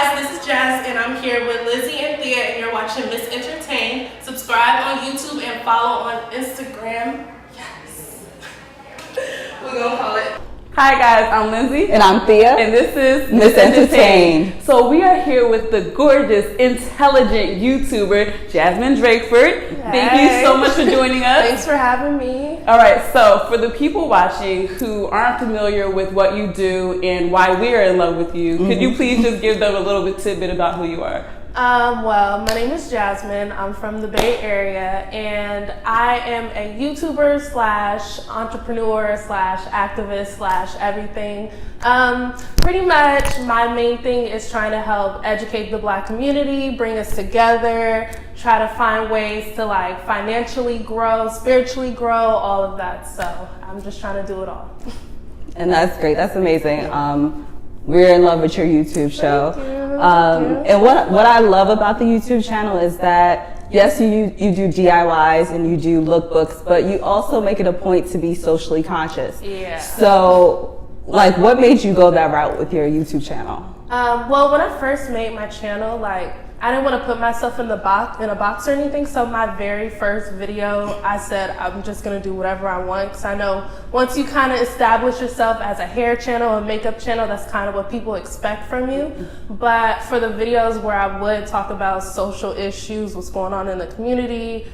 guys, this is Jazz, and I'm here with Lizzie and Thea, and you're watching Miss Entertain. Subscribe on YouTube and follow on Instagram. Yes. We're gonna call it. Hi guys, I'm Lindsay. And I'm Thea. And this is Miss Entertain. So we are here with the gorgeous, intelligent YouTuber, Jazmyne Drakeford. Hey. Thank you so much for joining us. Thanks for having me. All right, so for the people watching who aren't familiar with what you do and why we're in love with you, could you please just give them a little bit tidbit about who you are? Well, my name is Jazmyne. I'm from the Bay Area, and I am a YouTuber slash entrepreneur slash activist slash everything. Pretty much my main thing is trying to help educate the Black community, bring us together, try to find ways to like financially grow, spiritually grow, all of that. So I'm just trying to do it all. And that's great. That's amazing. We're in love with your YouTube show. Thank you. And what I love about the YouTube channel is that, yes, you do DIYs and you do lookbooks, but you also make it a point to be socially conscious. Yeah. So, like, what made you go that route with your YouTube channel? Well, when I first made my channel, like, I didn't want to put myself in a box or anything. So my very first video, I said, I'm just going to do whatever I want. Because I know once you kind of establish yourself as a hair channel, a makeup channel, that's kind of what people expect from you. But for the videos where I would talk about social issues, what's going on in the community,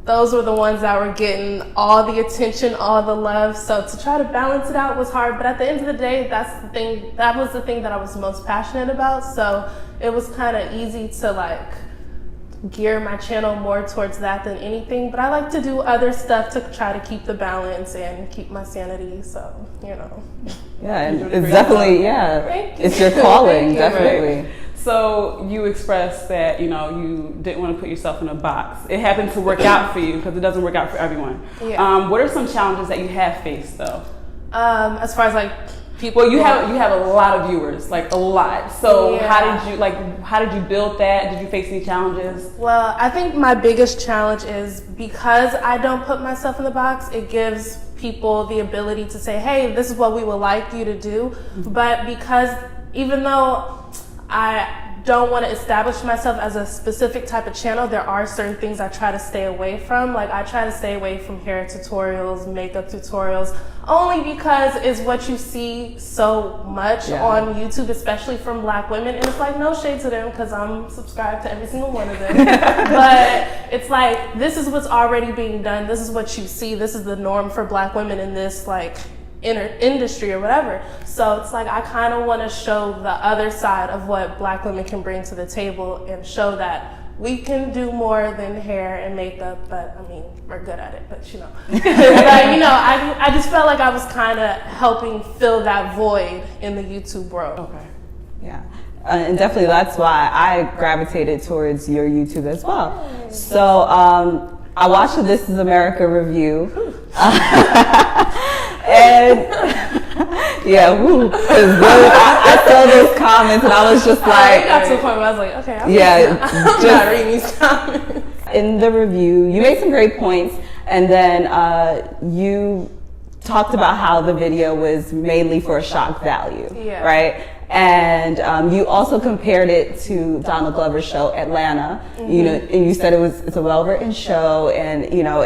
those were the ones that were getting all the attention, all the love. So to try to balance it out was hard. But at the end of the day, that was the thing that I was most passionate about. So it was kind of easy to like gear my channel more towards that than anything. But I like to do other stuff to try to keep the balance and keep my sanity. So, you know. Yeah, and it's definitely, it's your calling, definitely. Right. So you expressed that, you know, you didn't want to put yourself in a box. It happened to work out for you because it doesn't work out for everyone. Yeah. What are some challenges that you have faced though? As far as like people, well, you have a lot of viewers, like a lot. So yeah. how did you build that? Did you face any challenges? Well, I think my biggest challenge is because I don't put myself in the box, it gives people the ability to say, hey, this is what we would like you to do. But because even though I don't want to establish myself as a specific type of channel, there are certain things I try to stay away from. Like I try to stay away from hair tutorials, makeup tutorials, only because it's what you see so much on YouTube, especially from Black women. And it's like, no shade to them because I'm subscribed to every single one of them. But it's like, this is what's already being done. This is what you see. This is the norm for Black women in this like industry or whatever. So it's like I kind of want to show the other side of what Black women can bring to the table and show that we can do more than hair and makeup. But I mean, we're good at it, but you know. But, you know, I just felt like I was kind of helping fill that void in the YouTube world. Okay. Yeah. And definitely that's why I gravitated towards your YouTube as well. So I watched the This Is America review. And I saw those comments and I was just like, I got to the point where I was like, okay, I'm not reading these comments. In the review, you made some great points, and then you talked about how the video was mainly for a shock value, right? And you also compared it to Donald Glover's show Atlanta, you know, and you said it's a well-written show, and you know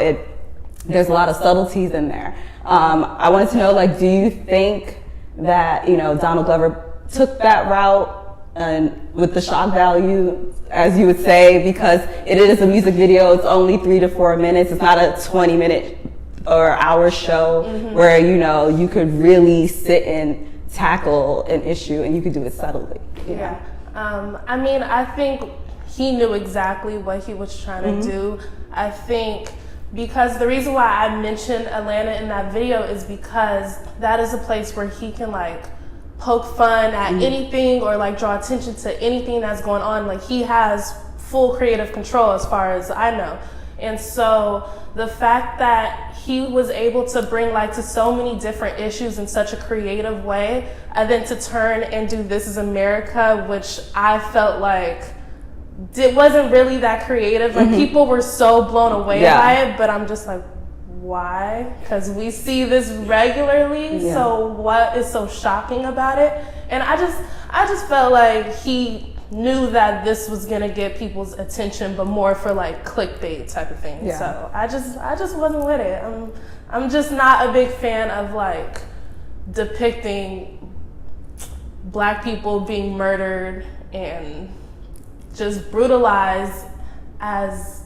there's a lot of subtleties in there. I wanted to know, like, do you think that, you know, Donald Glover took that route and with the shock value, as you would say, because it is a music video, it's only 3 to 4 minutes, it's not a 20-minute or hour show where, you know, you could really sit and tackle an issue and you could do it subtly. Yeah. I mean, I think he knew exactly what he was trying to do. I think because the reason why I mentioned Atlanta in that video is because that is a place where he can like poke fun at anything or like draw attention to anything that's going on. Like he has full creative control as far as I know. And so the fact that he was able to bring light to so many different issues in such a creative way, and then to turn and do This Is America, which I felt like it wasn't really that creative. Like people were so blown away by it, but I'm just like, why? Because we see this regularly. So what is so shocking about it? And I just felt like he knew that this was gonna get people's attention, but more for like clickbait type of thing. Yeah. So I just wasn't with it. I'm just not a big fan of like depicting Black people being murdered and just brutalized as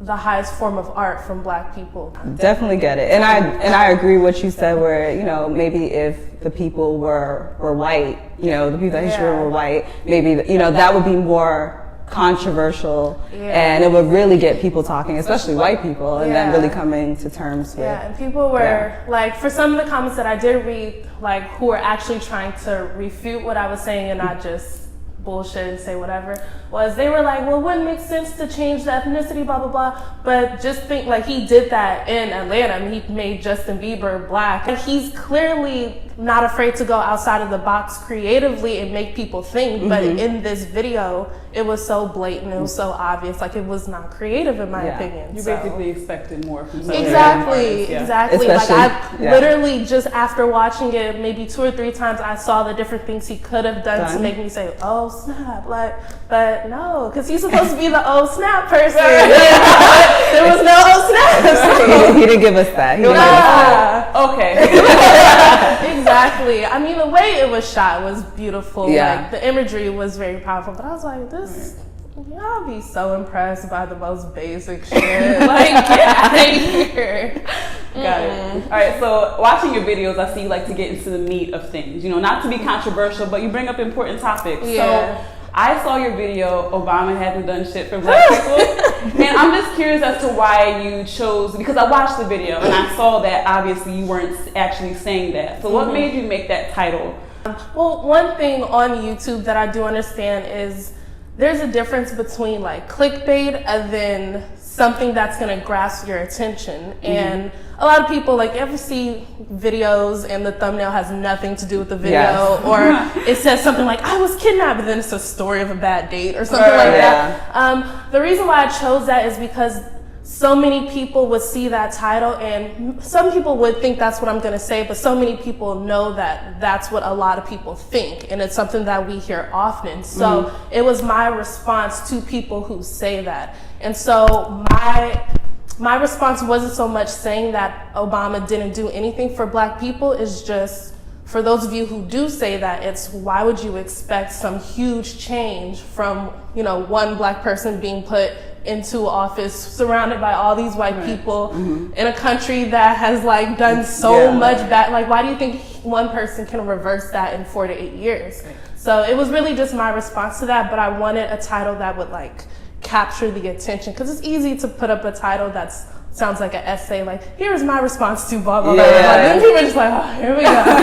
the highest form of art from Black people. Definitely get it, and I agree what you said. Where maybe if the people were white, the people that history were white, maybe that would be more controversial, and it would really get people talking, especially white people, and then really coming to terms with. Yeah, and people were like, for some of the comments that I did read, like who were actually trying to refute what I was saying and not just bullshit and say whatever, was they were like, well, it wouldn't make sense to change the ethnicity, blah, blah, blah. But just think, like, he did that in Atlanta. I mean, he made Justin Bieber Black. And he's clearly not afraid to go outside of the box creatively and make people think. But in this video, it was so blatant, it was so obvious. Like, it was not creative, in my opinion. You basically expected more from some Exactly. Especially, like, I literally just after watching it maybe 2 or 3 times, I saw the different things he could have done to make me say, oh, snap. Like, but no, because he's supposed to be the oh, snap person. There was no oh, snap. He didn't give us that. Okay. Exactly. I mean, the way it was shot was beautiful. Like, the imagery was very powerful. But I was like, y'all be so impressed by the most basic shit. Like, get out of here. Got it. All right, so watching your videos, I see you like to get into the meat of things. Not to be controversial, but you bring up important topics. Yeah. So I saw your video, Obama hasn't done shit for Black people. And I'm just curious as to why you chose, because I watched the video and I saw that obviously you weren't actually saying that. So what made you make that title? Well, one thing on YouTube that I do understand is there's a difference between like clickbait and then something that's going to grasp your attention. And a lot of people, like, ever see videos and the thumbnail has nothing to do with the video, or it says something like, I was kidnapped, but then it's a story of a bad date or something like that. The reason why I chose that is because so many people would see that title, and some people would think that's what I'm going to say, but so many people know that that's what a lot of people think, and it's something that we hear often. So it was my response to people who say that. And so my response wasn't so much saying that Obama didn't do anything for Black people. It's just, for those of you who do say that, it's why would you expect some huge change from, one Black person being put into office surrounded by all these white people in a country that has like done so much bad. Like, why do you think one person can reverse that in 4 to 8 years? So it was really just my response to that, but I wanted a title that would like capture the attention, because it's easy to put up a title that sounds like an essay, like, here's my response to blah, blah, blah. Then people are just like, oh, here we go.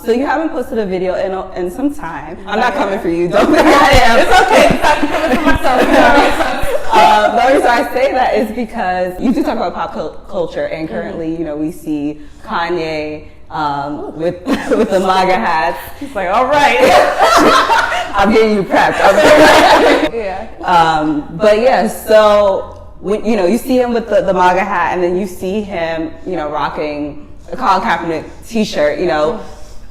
So you haven't posted a video in some time. I'm not coming for you. Don't think I am. It's okay. I'm coming for myself. The reason I say that is because you do talk about pop culture, and currently, we see Kanye with the MAGA hats. He's like, all right. I'm getting you prepped. But yeah, so when you see him with the MAGA hat, and then you see him, rocking a Colin Kaepernick t-shirt,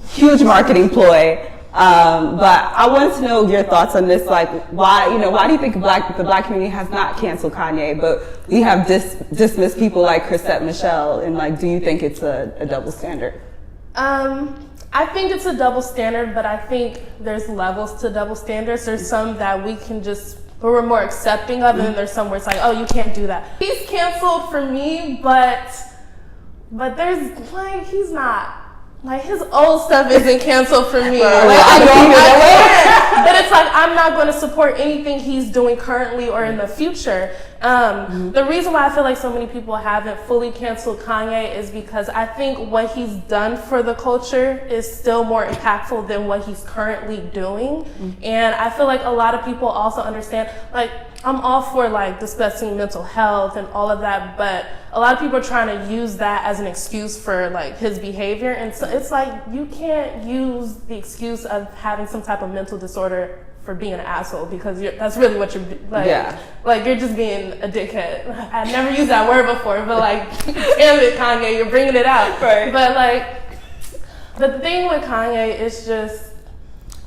huge marketing ploy. But I wanted to know your thoughts on this, like, why do you think the Black community has not canceled Kanye, but we have dismissed people like Chrisette Michelle, and like, do you think it's a double standard? I think it's a double standard, but I think there's levels to double standards. There's some that we can just, we're more accepting of, and then there's some where it's like, oh, you can't do that. He's canceled for me, but there's like, he's not. Like, his old stuff isn't canceled for me. But it's like, I'm not going to support anything he's doing currently or in the future. The reason why I feel like so many people haven't fully canceled Kanye is because I think what he's done for the culture is still more impactful than what he's currently doing. And I feel like a lot of people also understand, like, I'm all for like discussing mental health and all of that, but a lot of people are trying to use that as an excuse for like his behavior. And so it's like, you can't use the excuse of having some type of mental disorder for being an asshole, because that's really what you're like. Like, you're just being a dickhead. I've never used that word before, but like, damn it, Kanye, you're bringing it out. But like, the thing with Kanye is just,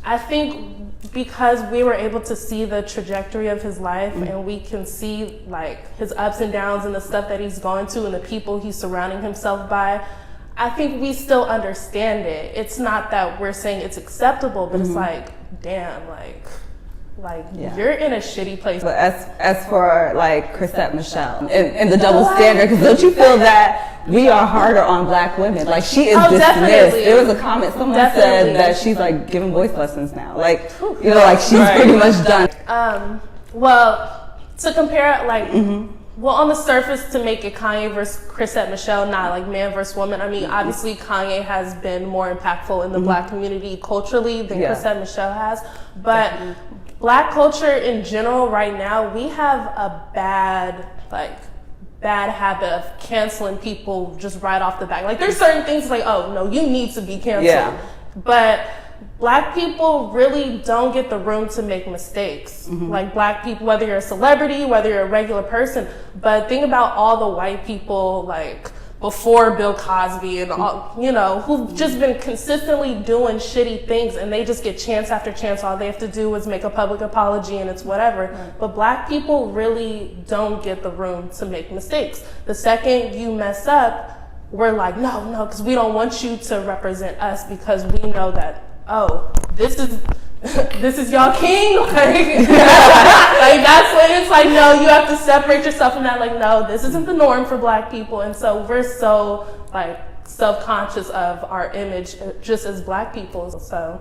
I think because we were able to see the trajectory of his life and we can see like his ups and downs and the stuff that he's going to and the people he's surrounding himself by, I think we still understand it. It's not that we're saying it's acceptable, but it's like, damn, like you're in a shitty place. But as for like Chrisette Michele and the double standard, because don't you feel that we are harder on Black women? Like she is dismissed. Definitely. There was a comment, someone said that she's like giving voice lessons now. Like, you know, like she's pretty much done. Well, to compare like, well, on the surface, to make it Kanye versus Chrisette Michele, not like man versus woman. I mean, obviously Kanye has been more impactful in the Black community culturally than Chrisette Michele has, but Black culture in general right now, we have a bad habit of canceling people just right off the bat. Like there's certain things like, oh no, you need to be canceled. But Black people really don't get the room to make mistakes. Like Black people, whether you're a celebrity, whether you're a regular person, but think about all the white people like before Bill Cosby and all, you know, who've just been consistently doing shitty things and they just get chance after chance. All they have to do is make a public apology and it's whatever. But Black people really don't get the room to make mistakes. The second you mess up, we're like, no, because we don't want you to represent us because we know that, oh, this is y'all king. Like, like that's when it's like, no, you have to separate yourself from that. Like, no, this isn't the norm for Black people. And so we're so like self-conscious of our image just as Black people. So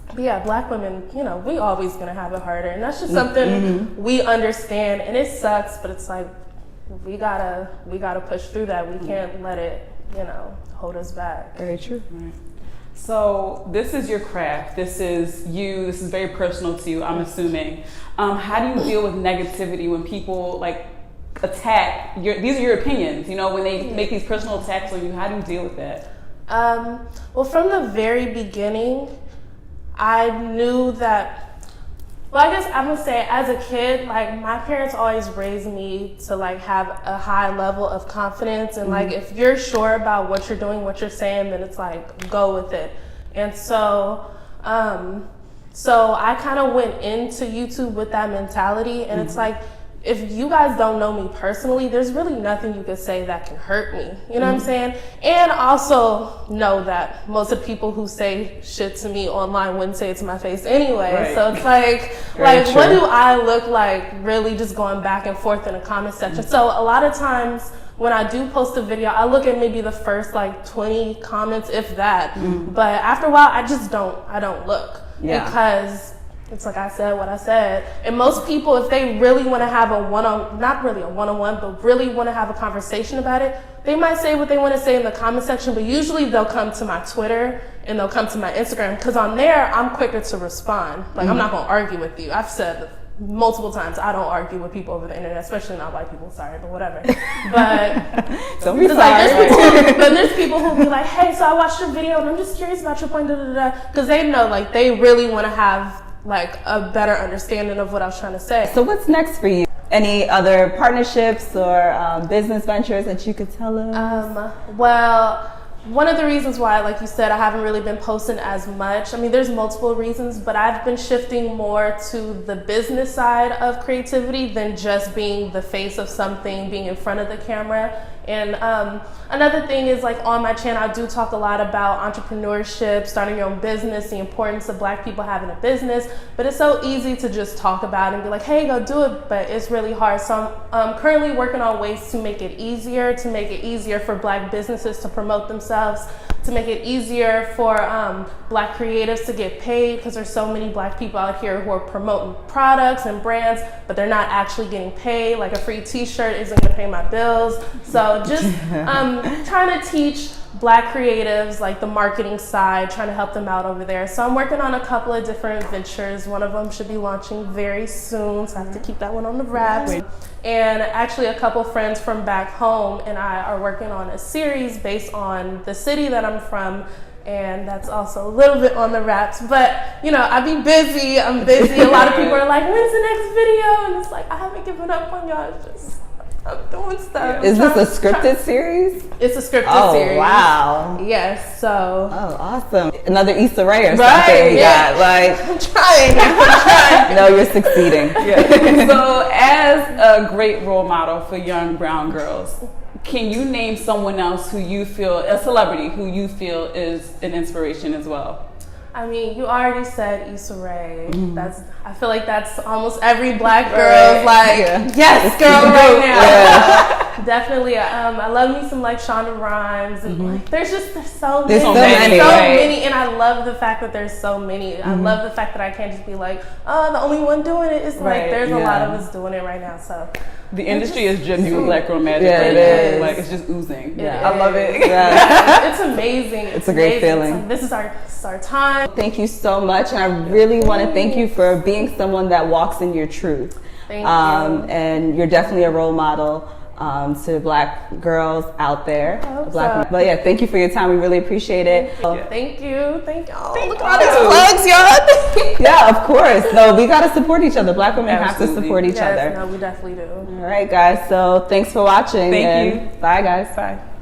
but yeah, Black women, you know, we always gonna have it harder. And that's just something we understand and it sucks, but it's like, we gotta push through that. We can't let it, you know, hold us back. Very true. Right. So this is your craft. This is you. This is very personal to you, I'm assuming. How do you deal with negativity when people like attack these are your opinions, you know, when they make these personal attacks on you? How do you deal with that? Well, from the very beginning, I knew that, well, I guess I'm gonna say as a kid, like my parents always raised me to like have a high level of confidence and like if you're sure about what you're doing, what you're saying, then it's like go with it. And so I kind of went into YouTube with that mentality and it's like, if you guys don't know me personally, there's really nothing you could say that can hurt me. You know what I'm saying? And also know that most of the people who say shit to me online wouldn't say it to my face anyway. Right. So it's like what do I look like really just going back and forth in a comment section? So a lot of times when I do post a video, I look at maybe the first like 20 comments, if that. But after a while, I don't look because it's like I said what I said. And most people, if they really want to have not really a one-on-one, but really want to have a conversation about it, they might say what they want to say in the comment section, but usually they'll come to my Twitter and they'll come to my Instagram because on there, I'm quicker to respond. Like I'm not going to argue with you. I've said multiple times, I don't argue with people over the internet, especially not white people, sorry, but whatever. But don't be sorry. Like, there's people who be like, hey, so I watched your video and I'm just curious about your point, because they know like they really want to have like a better understanding of what I was trying to say. So what's next for you? Any other partnerships or business ventures that you could tell us? Well, one of the reasons why, like you said, I haven't really been posting as much. I mean, there's multiple reasons, but I've been shifting more to the business side of creativity than just being the face of something, being in front of the camera. And another thing is, like, on my channel, I do talk a lot about entrepreneurship, starting your own business, the importance of Black people having a business, but it's so easy to just talk about it and be like, hey, go do it, but it's really hard. So I'm currently working on ways to make it easier for Black businesses to promote themselves, to make it easier for Black creatives to get paid, because there's so many Black people out here who are promoting products and brands, but they're not actually getting paid. Like a free t-shirt isn't gonna pay my bills. So just trying to teach Black creatives like the marketing side, trying to help them out over there. So I'm working on a couple of different ventures. One of them should be launching very soon, so I have to keep that one on the wraps. And actually a couple friends from back home and I are working on a series based on the city that I'm from, and that's also a little bit on the wraps. But you know, I'm busy. A lot of people are like, when's the next video? And it's like, I haven't given up on y'all. It's just I'm doing stuff. Is this a scripted series? It's a scripted series. Oh, wow. Yes, so. Oh, awesome. Another Issa Rae or something Right, we yeah. got. Like, I'm trying. no, you're succeeding. So, as a great role model for young brown girls, can you name someone else who you feel, a celebrity who you feel is an inspiration as well? I mean, you already said Issa Rae. I feel like that's almost every black girl's like, yes, girl, right now. Definitely. I love me some like Shonda Rhimes, and like, there's so many, and I love the fact that there's so many. I love the fact that I can't just be like, oh, the only one doing it. It's like there's a lot of us doing it right now. So the industry is genuine black girl magic. Yeah, right it is. Like it's just oozing. Yeah. I love it. Yeah. It's amazing. It's a great feeling. Like, this is our time. Thank you so much, and I really want to thank you for being someone that walks in your truth. Thank you. And you're definitely a role model to black girls out there. But yeah, thank you for your time. We really appreciate it. Thank you. Thank y'all. Look at all these plugs, y'all. Yeah, of course. No, we got to support each other. Black women have to support each other. No, we definitely do. All right, guys. So thanks for watching. Thank you. Bye, guys. Bye.